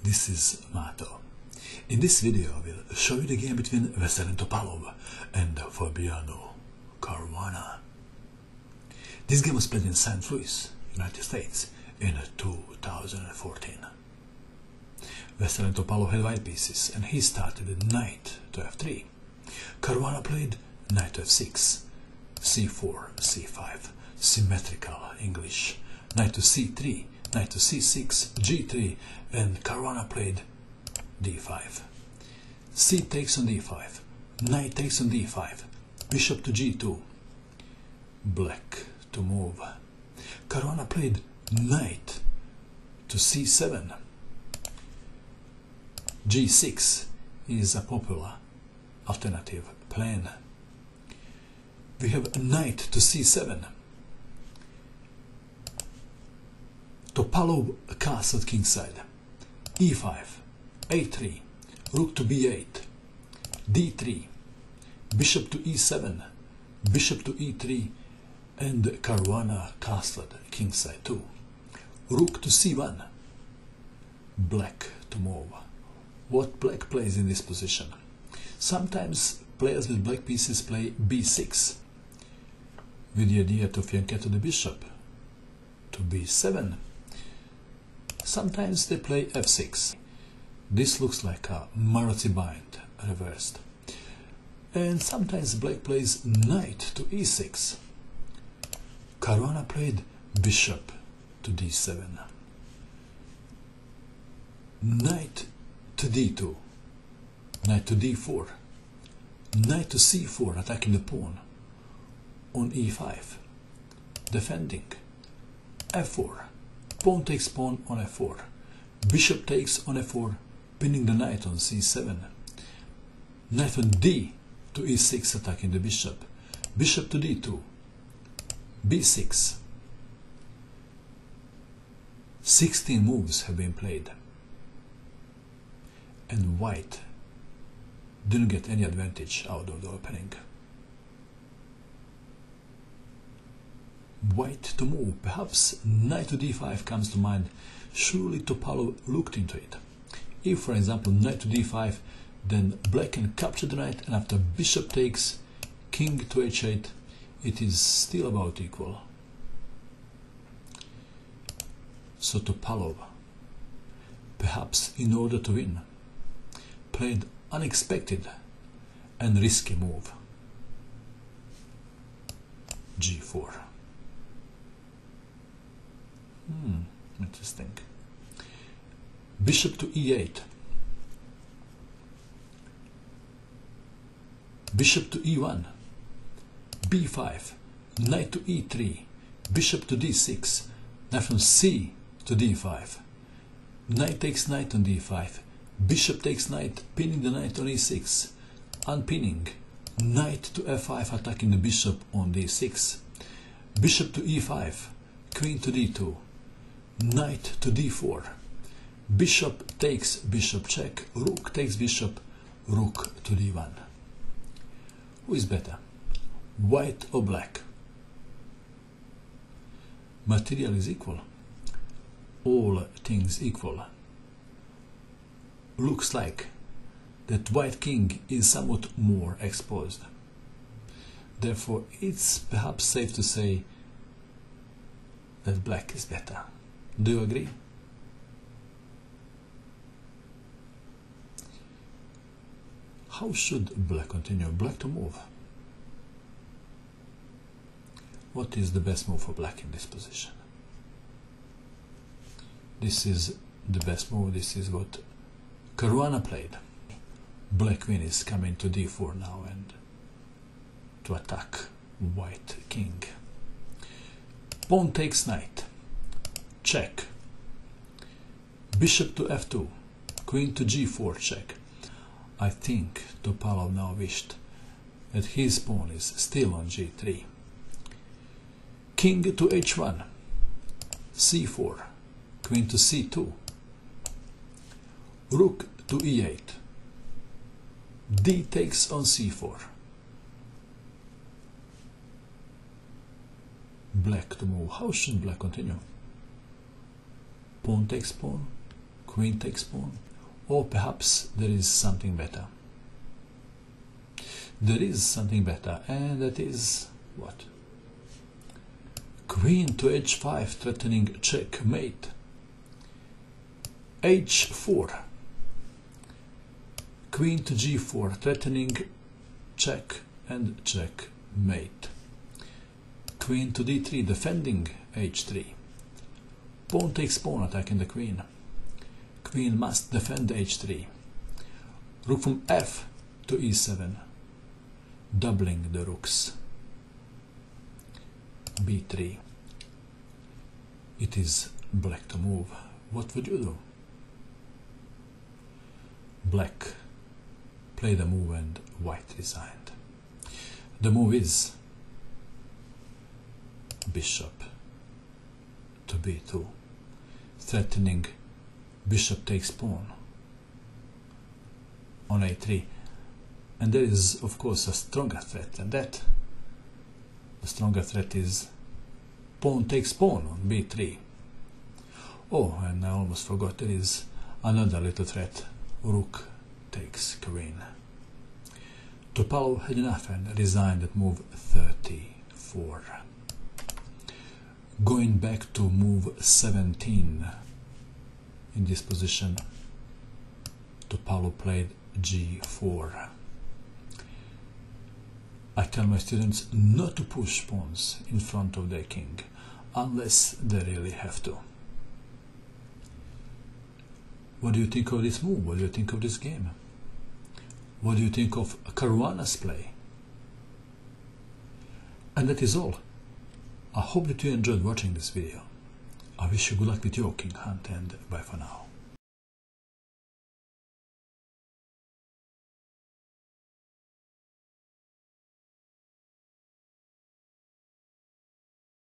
this is Mato. In this video I will show you the game between Veselin Topalov and Fabiano Caruana. This game was played in St. Louis, United States in 2014. Veselin Topalov had white pieces and he started with knight to f3. Caruana played knight to f6, c4, c5, symmetrical English, knight to c3, knight to c6, g3, and Caruana played d5. C takes on d5, knight takes on d5, bishop to g2, black to move. Caruana played knight to c7. g6 is a popular alternative plan. We have knight to c7. Topalov castled kingside. e5, a3, rook to b8, d3, bishop to e7, bishop to e3, and Caruana castled kingside too. Rook to c1, black to move. What black plays in this position? Sometimes players with black pieces play b6 with the idea to fianchetto the bishop to b7. Sometimes they play f6. This looks like a Maroczy bind reversed. And sometimes black plays knight to e6. Caruana played bishop to d7. Knight to d2. Knight to d4. Knight to c4, attacking the pawn on e5. Defending. f4. Pawn takes pawn on f4. Bishop takes on f4, pinning the knight on c7. Knight on d to e6, attacking the bishop. Bishop to d2. b6. 16 moves have been played. And white didn't get any advantage out of the opening. White to move, perhaps knight to d5 comes to mind. Surely Topalov looked into it. If, for example, knight to d5, then black can capture the knight, and after bishop takes, king to h8, it is still about equal. So Topalov, perhaps in order to win, played unexpected and risky move. g4. Interesting. Bishop to e8. Bishop to e1. b5. Knight to e3. Bishop to d6. Knight from c to d5. Knight takes knight on d5. Bishop takes knight, pinning the knight on e6. Unpinning. Knight to f5, attacking the bishop on d6. Bishop to e5. Queen to d2. Knight to d4. Bishop takes bishop check. Rook takes bishop. Rook to d1. Who is better, white or black? Material is equal. All things equal. Looks like that white king is somewhat more exposed. Therefore, it's perhaps safe to say that black is better. Do you agree? How should black continue? Black to move. What is the best move for black in this position? This is the best move. This is what Caruana played. Black queen is coming to d4 now and to attack white king. Pawn takes knight. Check. Bishop to f2. Queen to g4 check. I think Topalov now wished that his pawn is still on g3. King to h1. c4. Queen to c2. Rook to e8. D takes on c4. Black to move. How should black continue? Pawn takes pawn. queen takes pawn, or perhaps there is something better. There is something better, and that is what? Queen to h5, threatening checkmate. h4. Queen to g4, threatening check and checkmate. Queen to d3, defending h3. Pawn takes pawn, attacking the queen. Queen must defend h3. Rook from f to e7, doubling the rooks. b3. It is black to move. What would you do? Black played a move and white resigned. The move is bishop to b2, threatening bishop takes pawn on a3, and there is of course a stronger threat, and that the stronger threat is pawn takes pawn on b3. Oh, and I almost forgot, there is another little threat, rook takes queen. Topalov had enough and resigned at move 34. Going back to move 17, in this position Topalov played g4. I tell my students not to push pawns in front of their king unless they really have to. What do you think of this move? What do you think of this game? What do you think of Caruana's play? And that is all. I hope that you enjoyed watching this video. I wish you good luck with your king hunt, and bye for now.